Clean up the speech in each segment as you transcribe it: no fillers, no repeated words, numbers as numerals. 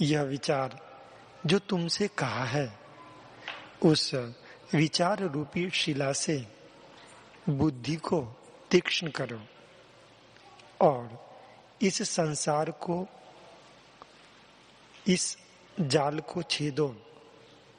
यह विचार जो तुमसे कहा है, उस विचार रूपी शिला से बुद्धि को तीक्ष्ण करो और इस संसार को, इस जाल को छेदो,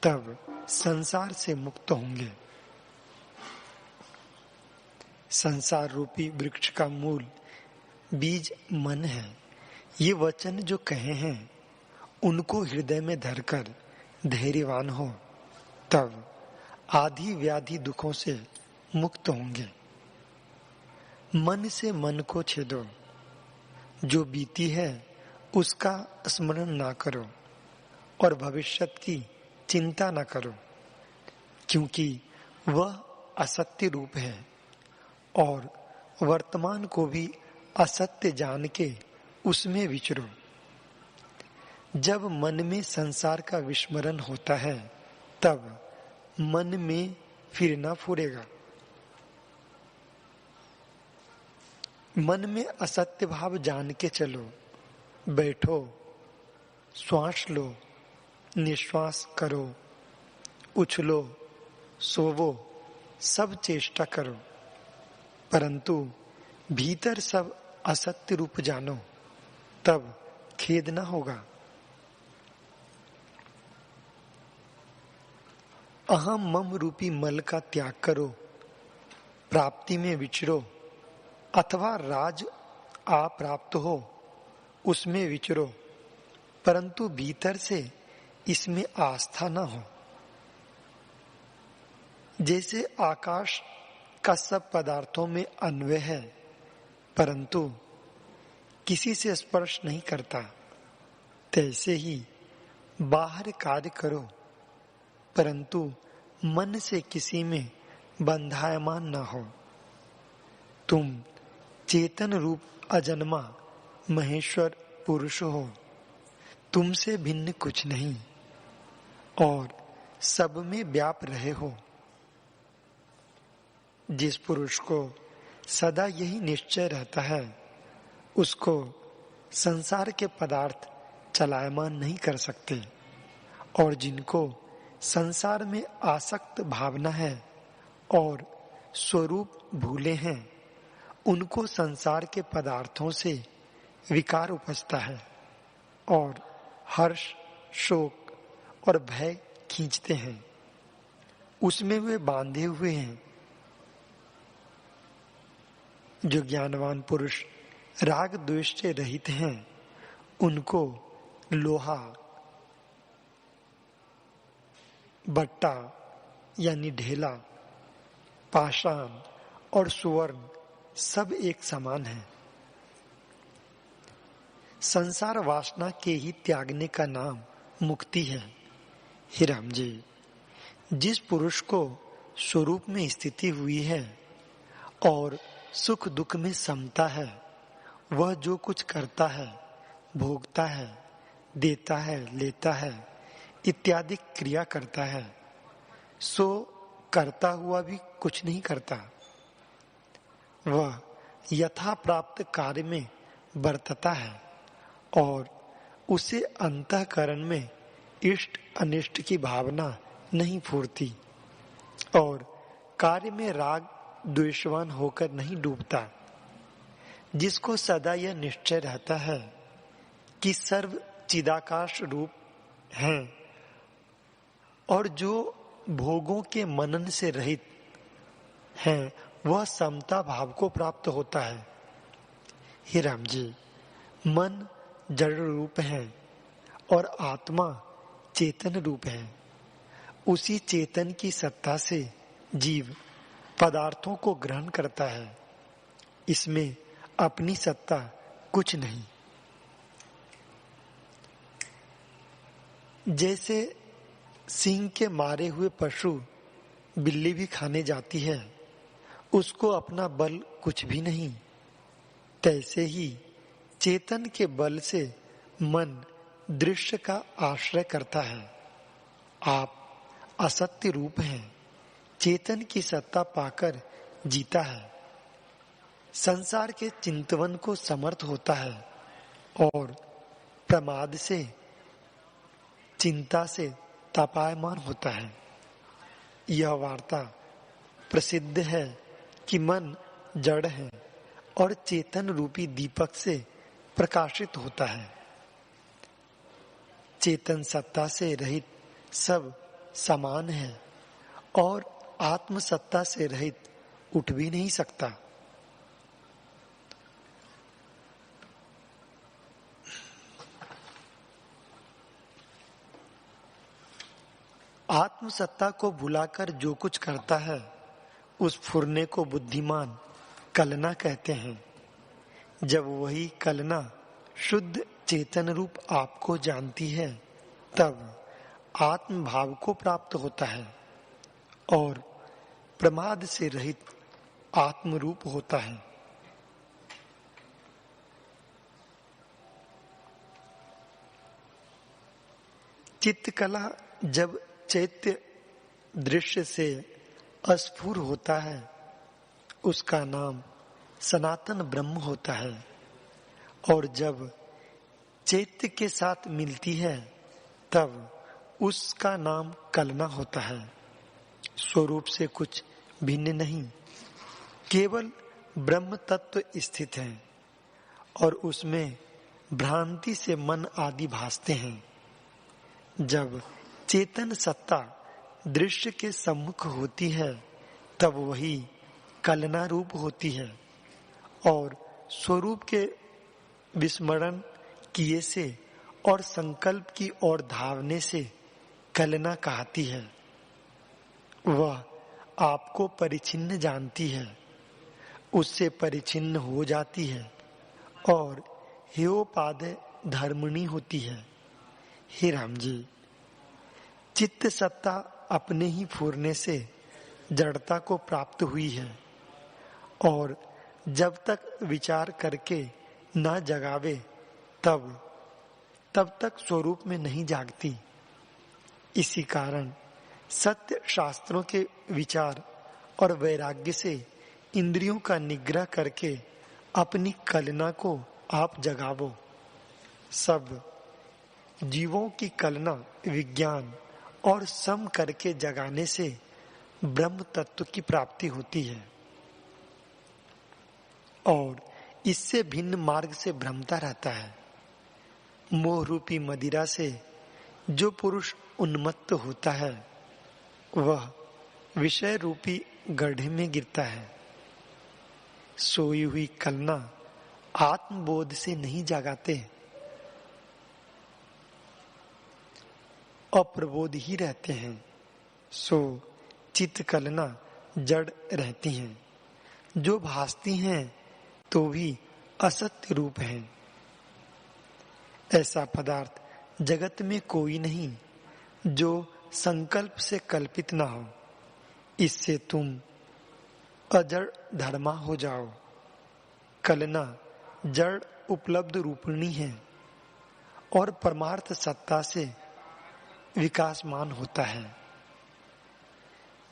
तब संसार से मुक्त होंगे। संसार रूपी वृक्ष का मूल बीज मन है। ये वचन जो कहे हैं, उनको हृदय में धरकर धैर्यवान हो, तब आदि व्याधि दुखों से मुक्त होंगे। मन से मन को छेदो, जो बीती है उसका स्मरण ना करो और भविष्यत की चिंता ना करो, क्योंकि वह असत्य रूप है और वर्तमान को भी असत्य जान के उसमें विचरो। जब मन में संसार का विस्मरण होता है, तब मन में फिर न फुरेगा। मन में असत्य भाव जान के चलो, बैठो, श्वास लो, निश्वास करो, उछलो, सोवो, सब चेष्टा करो, परंतु भीतर सब असत्य रूप जानो, तब खेद न होगा। अहम मम रूपी मल का त्याग करो, प्राप्ति में विचरो, अथवा राज प्राप्त हो उसमें विचरो, परंतु भीतर से इसमें आस्था न हो। जैसे आकाश का सब पदार्थों में अन्वय है, परंतु किसी से स्पर्श नहीं करता, तैसे ही बाहर कार्य करो, परंतु मन से किसी में बंधायमान न हो। तुम चेतन रूप अजन्मा महेश्वर पुरुष हो, तुमसे भिन्न कुछ नहीं और सब में व्याप रहे हो। जिस पुरुष को सदा यही निश्चय रहता है, उसको संसार के पदार्थ चलायमान नहीं कर सकते, और जिनको संसार में आसक्त भावना है और स्वरूप भूले हैं, उनको संसार के पदार्थों से विकार उपजता है और हर्ष, शोक और भय खींचते हैं। उसमें वे बांधे हुए हैं। जो ज्ञानवान पुरुष राग द्वेष से रहित हैं, उनको लोहा, बट्टा यानी ढेला, पाषाण और सुवर्ण सब एक समान है। संसार वासना के ही त्यागने का नाम मुक्ति है। हे राम जी, जिस पुरुष को स्वरूप में स्थिति हुई है और सुख दुख में समता है, वह जो कुछ करता है, भोगता है, देता है, लेता है इत्यादि क्रिया करता है, सो करता हुआ भी कुछ नहीं करता। वह यथा प्राप्त कार्य में बरतता है और उसे अंतःकरण में इष्ट अनिष्ट की भावना नहीं फूरती और कार्य में राग द्वेषवान होकर नहीं डूबता। जिसको सदा यह निश्चय रहता है कि सर्व चिदाकाश रूप है और जो भोगों के मनन से रहित है, वह समता भाव को प्राप्त होता है। हे राम जी, मन जड़ रूप है और आत्मा चेतन रूप है। उसी चेतन की सत्ता से जीव पदार्थों को ग्रहण करता है। इसमें अपनी सत्ता कुछ नहीं। जैसे सिंह के मारे हुए पशु बिल्ली भी खाने जाती है, उसको अपना बल कुछ भी नहीं, तैसे ही चेतन के बल से मन दृश्य का आश्रय करता है। आप असत्य रूप हैं, चेतन की सत्ता पाकर जीता है, संसार के चिंतवन को समर्थ होता है और प्रमाद से चिंता से तापायमान होता है। यह वार्ता प्रसिद्ध है कि मन जड़ है और चेतन रूपी दीपक से प्रकाशित होता है। चेतन सत्ता से रहित सब समान है और आत्म सत्ता से रहित उठ भी नहीं सकता। आत्म सत्ता को भुलाकर जो कुछ करता है उस फुरने को बुद्धिमान कलना कहते हैं। जब वही कलना शुद्ध चेतन रूप आपको जानती है तब आत्म भाव को प्राप्त होता है और प्रमाद से रहित आत्म रूप होता है। चित्तकला जब चैत्य दृश्य से अस्फुर होता है उसका नाम सनातन ब्रह्म होता है और जब चैत्य के साथ मिलती है तब उसका नाम कलना होता है। स्वरूप से कुछ भिन्न नहीं, केवल ब्रह्म तत्व स्थित है और उसमें भ्रांति से मन आदि भासते हैं। जब चेतन सत्ता दृश्य के सम्मुख होती है तब वही कलना रूप होती है और स्वरूप के विस्मरण किए से और संकल्प की ओर धावने से कलना कहती है। वह आपको परिचिन्न जानती है, उससे परिचिन्न हो जाती है और हेयोपाद धर्मणी होती है। हे राम जी, चित्त सत्ता अपने ही फूरने से जड़ता को प्राप्त हुई है और जब तक विचार करके न जगावे तब तक स्वरूप में नहीं जागती। इसी कारण सत्य शास्त्रों के विचार और वैराग्य से इंद्रियों का निग्रह करके अपनी कलना को आप जगावो। सब जीवों की कलना विज्ञान और सम करके जगाने से ब्रह्म तत्व की प्राप्ति होती है और इससे भिन्न मार्ग से भ्रमता रहता है। मोह रूपी मदिरा से जो पुरुष उन्मत्त होता है वह विषय रूपी गड्ढे में गिरता है। सोई हुई कलना आत्मबोध से नहीं जगाते, अप्रबोध ही रहते हैं। सो चित्त कलना जड़ रहती हैं, जो भासती हैं तो भी असत्य रूप हैं। ऐसा पदार्थ जगत में कोई नहीं जो संकल्प से कल्पित ना हो। इससे तुम अजड़ धर्मा हो जाओ। कलना जड़ उपलब्ध रूपणी है और परमार्थ सत्ता से विकासमान होता है।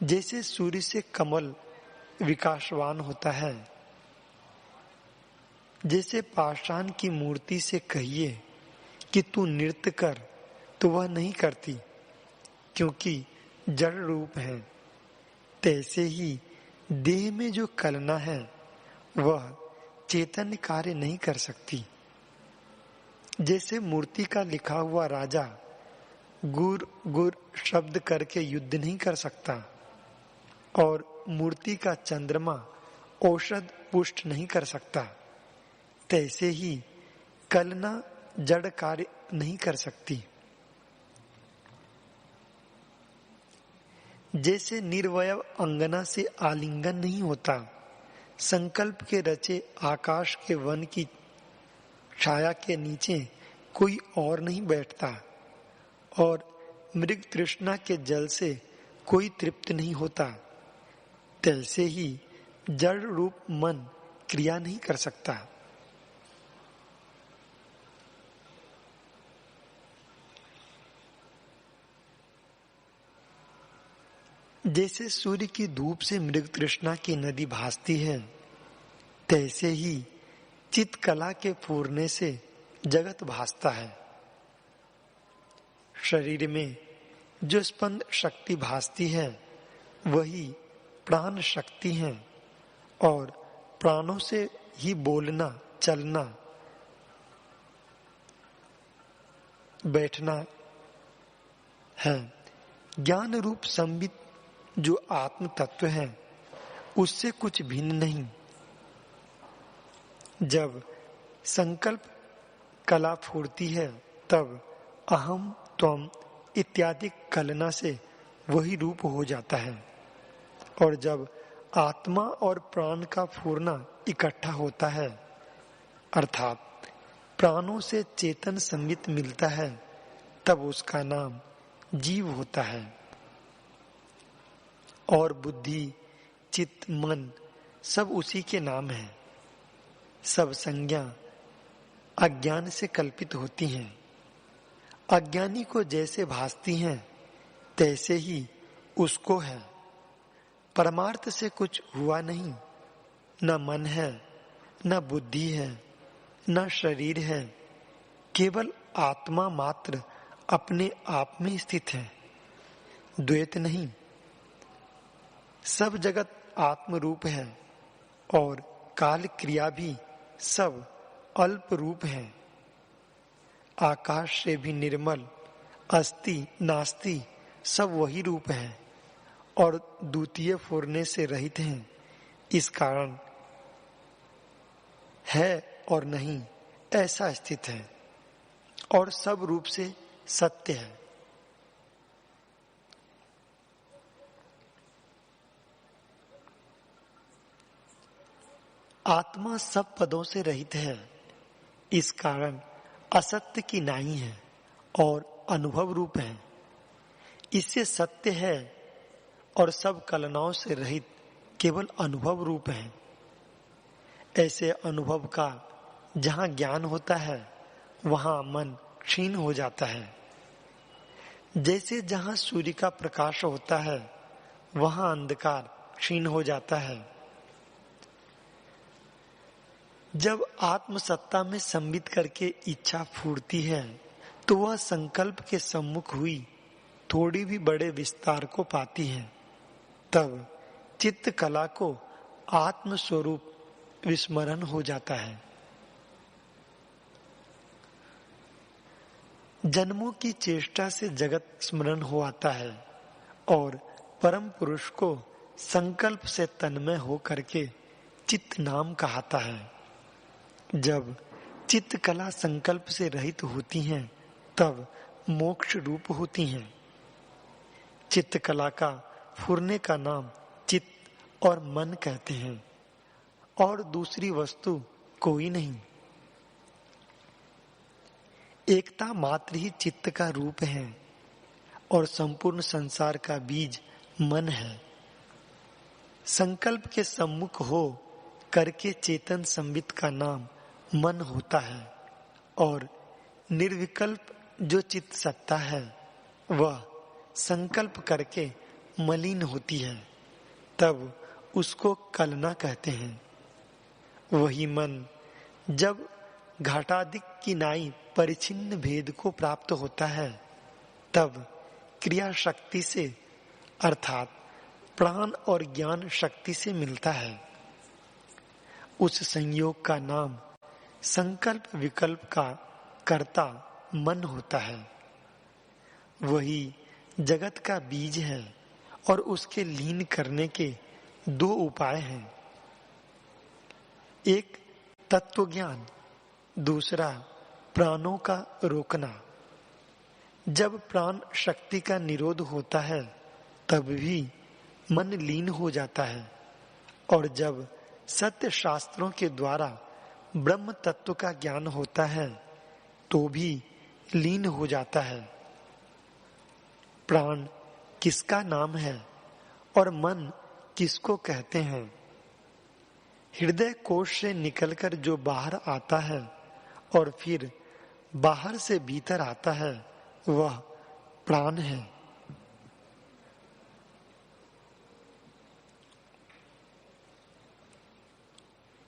जैसे सूर्य से कमल विकासवान होता है, जैसे पाषाण की मूर्ति से कहिए कि तू नृत्य कर तो वह नहीं करती क्योंकि जड़ रूप है, तैसे ही देह में जो कलना है वह चैतन्य कार्य नहीं कर सकती। जैसे मूर्ति का लिखा हुआ राजा गुर गुर शब्द करके युद्ध नहीं कर सकता और मूर्ति का चंद्रमा औषध पुष्ट नहीं कर सकता, तैसे ही कलना जड़ कार्य नहीं कर सकती। जैसे निर्वयव अंगना से आलिंगन नहीं होता, संकल्प के रचे आकाश के वन की छाया के नीचे कोई और नहीं बैठता और मृग तृष्णा के जल से कोई तृप्त नहीं होता, तैसे ही जड़ रूप मन क्रिया नहीं कर सकता। जैसे सूर्य की धूप से मृग तृष्णा की नदी भासती है, तैसे ही चित्त कला के फूरने से जगत भासता है। शरीर में जो स्पंद शक्ति भासती है वही प्राण शक्ति है और प्राणों से ही बोलना, चलना, बैठना है। ज्ञान रूप संबित जो आत्म तत्व है उससे कुछ भिन्न नहीं। जब संकल्प कला फूटती है तब अहम, त्वम इत्यादि कलना से वही रूप हो जाता है। और जब आत्मा और प्राण का फूरना इकट्ठा होता है अर्थात प्राणों से चेतन संबित मिलता है तब उसका नाम जीव होता है। और बुद्धि, चित्त, मन सब उसी के नाम है। सब संज्ञा अज्ञान से कल्पित होती हैं। अज्ञानी को जैसे भासती हैं तैसे ही उसको है। परमार्थ से कुछ हुआ नहीं, न मन है, न बुद्धि है, न शरीर है, केवल आत्मा मात्र अपने आप में स्थित है, द्वैत नहीं। सब जगत आत्म रूप है और काल क्रिया भी सब अल्प रूप है। आकाश से भी निर्मल, अस्ति नास्ति सब वही रूप है और द्वितीय फूरने से रहित हैं। इस कारण है और नहीं ऐसा स्थित है और सब रूप से सत्य है। आत्मा सब पदों से रहित है, इस कारण असत्य की नाई है और अनुभव रूप है। इससे सत्य है और सब कलनाओं से रहित केवल अनुभव रूप है। ऐसे अनुभव का जहां ज्ञान होता है वहां मन क्षीण हो जाता है। जैसे जहां सूर्य का प्रकाश होता है वहां अंधकार क्षीण हो जाता है। जब आत्मसत्ता में संबित करके इच्छा फूटती है तो वह संकल्प के सम्मुख हुई थोड़ी भी बड़े विस्तार को पाती है। तब चित्त कला को आत्म स्वरूप विस्मरण हो जाता है। जन्मों की चेष्टा से जगत स्मरण हो आता है और परम पुरुष को संकल्प से तन्मय हो करके चित्त नाम कहता है। जब चित्त कला संकल्प से रहित होती हैं तब मोक्ष रूप होती हैं। चित्त कला का फूरने का नाम चित्त और मन कहते हैं और दूसरी वस्तु कोई नहीं। एकता मात्र ही चित्त का रूप है और संपूर्ण संसार का बीज मन है। संकल्प के सम्मुख हो करके चेतन संबित का नाम मन होता है और निर्विकल्प जो चित्त सत्ता है वह संकल्प करके मलिन होती है, तब उसको कलना कहते हैं। वही मन जब घटादिक की नाई परिचिन्न भेद को प्राप्त होता है तब क्रिया शक्ति से अर्थात प्राण और ज्ञान शक्ति से मिलता है। उस संयोग का नाम संकल्प विकल्प का कर्ता मन होता है। वही जगत का बीज है और उसके लीन करने के दो उपाय हैं, एक तत्व ज्ञान, दूसरा प्राणों का रोकना। जब प्राण शक्ति का निरोध होता है तब भी मन लीन हो जाता है और जब सत्य शास्त्रों के द्वारा ब्रह्म तत्व का ज्ञान होता है तो भी लीन हो जाता है। प्राण किसका नाम है और मन किसको कहते हैं? हृदय कोश से निकलकर जो बाहर आता है और फिर बाहर से भीतर आता है वह प्राण है।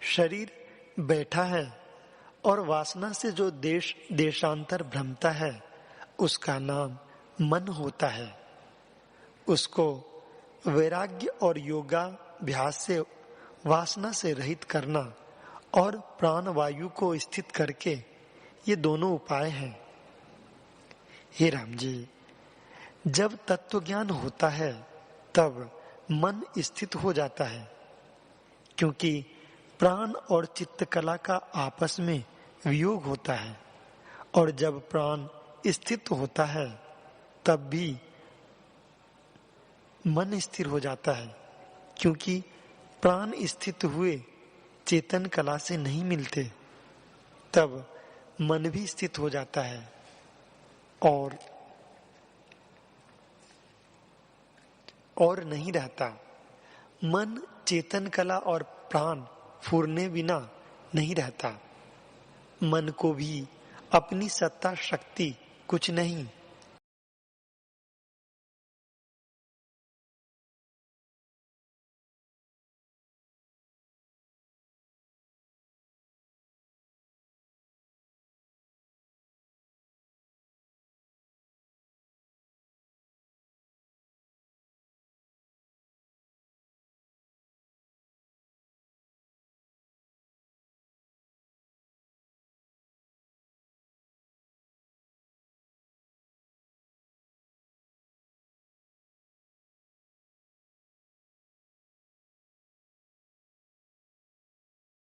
शरीर बैठा है और वासना से जो देश देशांतर भ्रमता है उसका नाम मन होता है, उसको वैराग्य और योगाभ्यास से वासना से रहित करना और प्राण वायु को स्थित करके, ये दोनों उपाय हैं। हे राम जी, जब तत्व ज्ञान होता है तब मन स्थित हो जाता है, क्योंकि प्राण और चित्त कला का आपस में वियोग होता है। और जब प्राण स्थित होता है तब भी मन स्थिर हो जाता है, क्योंकि प्राण स्थित हुए चेतन कला से नहीं मिलते, तब मन भी स्थित हो जाता है और नहीं रहता। मन चेतन कला और प्राण फूरने बिना नहीं रहता। मन को भी अपनी सत्ता शक्ति कुछ नहीं,